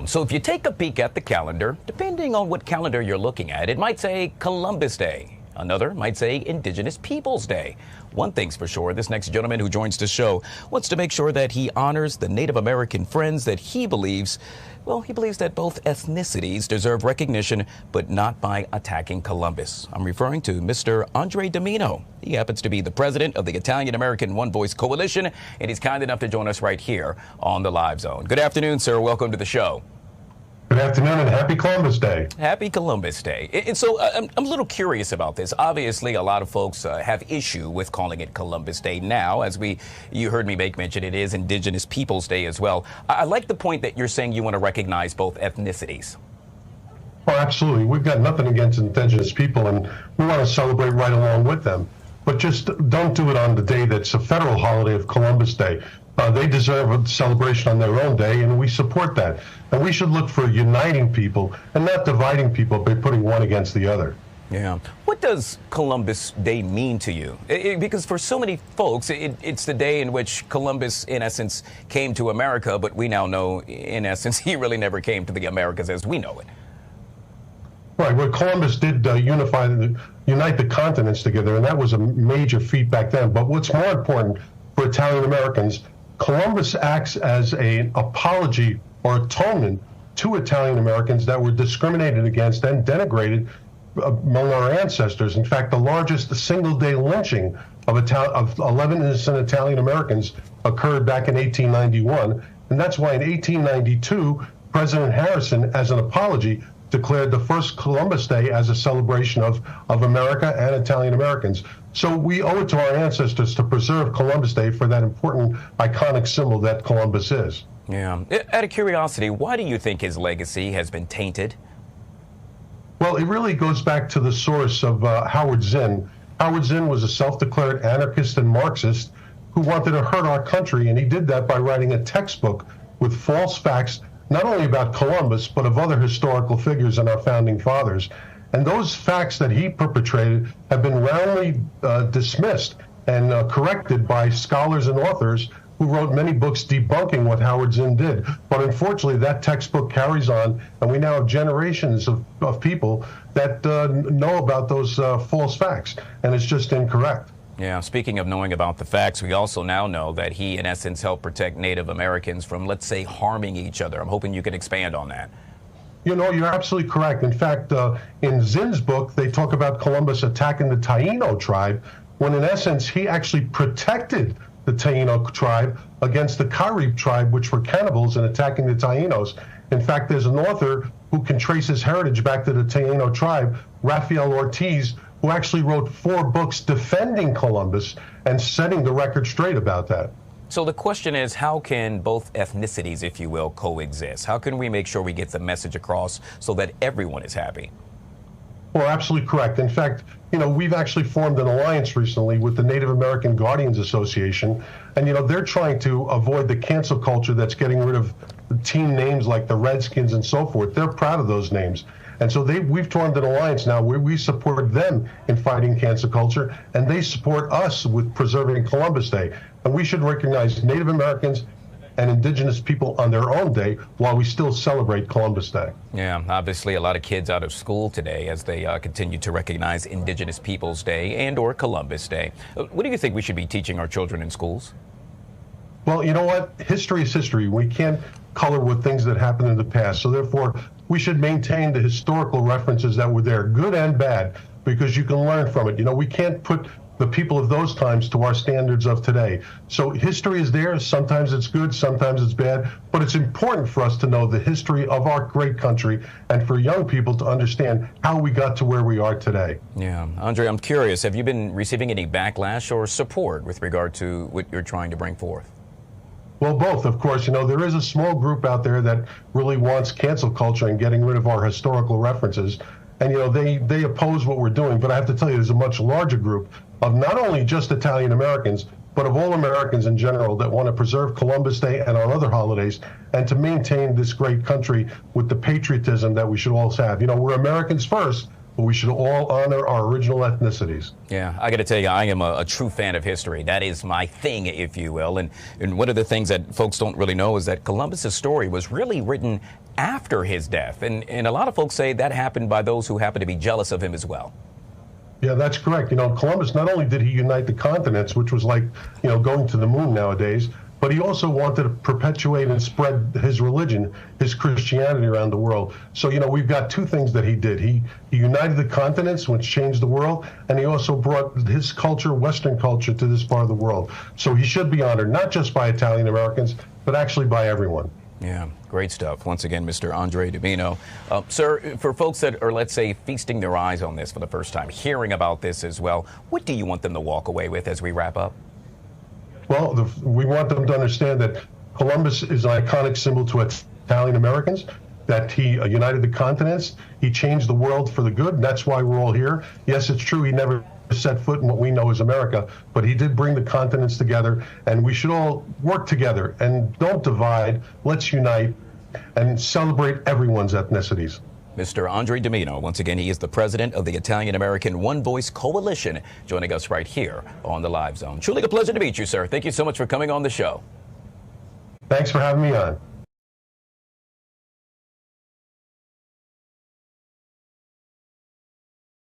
So if you take a peek at the calendar, depending on what calendar you're looking at, it might say Columbus Day. Another might say Indigenous Peoples Day. One thing's for sure, this next gentleman who joins the show wants to make sure that he honors the Native American friends that he believes, he believes that both ethnicities deserve recognition, but not by attacking Columbus. I'm referring to Mr. Andre DiMino. He happens to be the president of the Italian American One Voice Coalition, and he's kind enough to join us right here on the Live Zone. Good afternoon, sir. Welcome to the show. Good afternoon and happy Columbus Day. Happy Columbus Day. And so I'm a little curious about this. Obviously, a lot of folks have issue with calling it Columbus Day now. As you heard me make mention, it is Indigenous Peoples Day as well. I like the point that you're saying you want to recognize both ethnicities. Oh, absolutely. We've got nothing against Indigenous people, and we want to celebrate right along with them. But just don't do it on the day that's a federal holiday of Columbus Day. They deserve a celebration on their own day, and we support that. And we should look for uniting people and not dividing people by putting one against the other. Yeah. What does Columbus Day mean to you? Because for so many folks, it's the day in which Columbus, in essence, came to America, but we now know, in essence, he really never came to the Americas as we know it. Right. Well, Columbus did unite the continents together, and that was a major feat back then. But what's more important for Italian Americans, Columbus acts as an apology or atonement to Italian Americans that were discriminated against and denigrated among our ancestors. In fact, the largest single-day lynching of 11 innocent Italian Americans occurred back in 1891, and that's why in 1892, President Harrison, as an apology, declared the first Columbus Day as a celebration of America and Italian Americans. So we owe it to our ancestors to preserve Columbus Day for that important, iconic symbol that Columbus is. Yeah. Out of curiosity, why do you think his legacy has been tainted? Well, it really goes back to the source of Howard Zinn. Howard Zinn was a self-declared anarchist and Marxist who wanted to hurt our country, and he did that by writing a textbook with false facts, not only about Columbus, but of other historical figures and our founding fathers. And those facts that he perpetrated have been roundly dismissed and corrected by scholars and authors who wrote many books debunking what Howard Zinn did. But unfortunately, that textbook carries on, and we now have generations of people that know about those false facts, and it's just incorrect. Yeah, speaking of knowing about the facts, we also now know that he, in essence, helped protect Native Americans from, let's say, harming each other. I'm hoping you can expand on that. You know, you're absolutely correct. In fact, in Zinn's book, they talk about Columbus attacking the Taino tribe, when in essence, he actually protected the Taino tribe against the Carib tribe, which were cannibals and attacking the Tainos. In fact, there's an author who can trace his heritage back to the Taino tribe, Rafael Ortiz, who actually wrote 4 books defending Columbus and setting the record straight about that. So the question is, how can both ethnicities, if you will, coexist? How can we make sure we get the message across so that everyone is happy? Well, absolutely correct. In fact, we've actually formed an alliance recently with the Native American Guardians Association, and, they're trying to avoid the cancel culture that's getting rid of team names like the Redskins and so forth. They're proud of those names. And so we've formed an alliance now where we support them in fighting cancel culture, and they support us with preserving Columbus Day. And we should recognize Native Americans and Indigenous people on their own day while we still celebrate Columbus Day. Yeah, obviously a lot of kids out of school today as they continue to recognize Indigenous Peoples Day and or Columbus Day. What do you think we should be teaching our children in schools? Well, you know what? History is history. We can't color with things that happened in the past. So therefore, we should maintain the historical references that were there, good and bad, because you can learn from it. We can't put the people of those times to our standards of today. So history is there. Sometimes it's good, sometimes it's bad, but it's important for us to know the history of our great country and for young people to understand how we got to where we are today. Yeah. Andre, I'm curious, have you been receiving any backlash or support with regard to what you're trying to bring forth? Well, both, of course. There is a small group out there that really wants cancel culture and getting rid of our historical references. And, they oppose what we're doing. But I have to tell you, there's a much larger group of not only just Italian Americans, but of all Americans in general that want to preserve Columbus Day and our other holidays and to maintain this great country with the patriotism that we should all have. We're Americans first, but we should all honor our original ethnicities. Yeah, I got to tell you, I am a true fan of history. That is my thing, if you will. And one of the things that folks don't really know is that Columbus's story was really written after his death. And a lot of folks say that happened by those who happen to be jealous of him as well. Yeah, that's correct. You know, Columbus, not only did he unite the continents, which was like, you know, going to the moon nowadays, but he also wanted to perpetuate and spread his religion, his Christianity around the world. So, you know, we've got two things that he did. He united the continents, which changed the world, and he also brought his culture, Western culture, to this part of the world. So he should be honored, not just by Italian Americans, but actually by everyone. Yeah, great stuff. Once again, Mr. Andre DiMino. Sir, for folks that are, let's say, feasting their eyes on this for the first time, hearing about this as well, what do you want them to walk away with as we wrap up? Well, we want them to understand that Columbus is an iconic symbol to Italian Americans, that he united the continents, he changed the world for the good, and that's why we're all here. Yes, it's true, he never set foot in what we know as America, but he did bring the continents together, and we should all work together and don't divide. Let's unite and celebrate everyone's ethnicities. Mr. Andre DiMino, once again, he is the president of the Italian American One Voice Coalition, joining us right here on the Live Zone. Truly a pleasure to meet you, sir. Thank you so much for coming on the show. Thanks for having me on.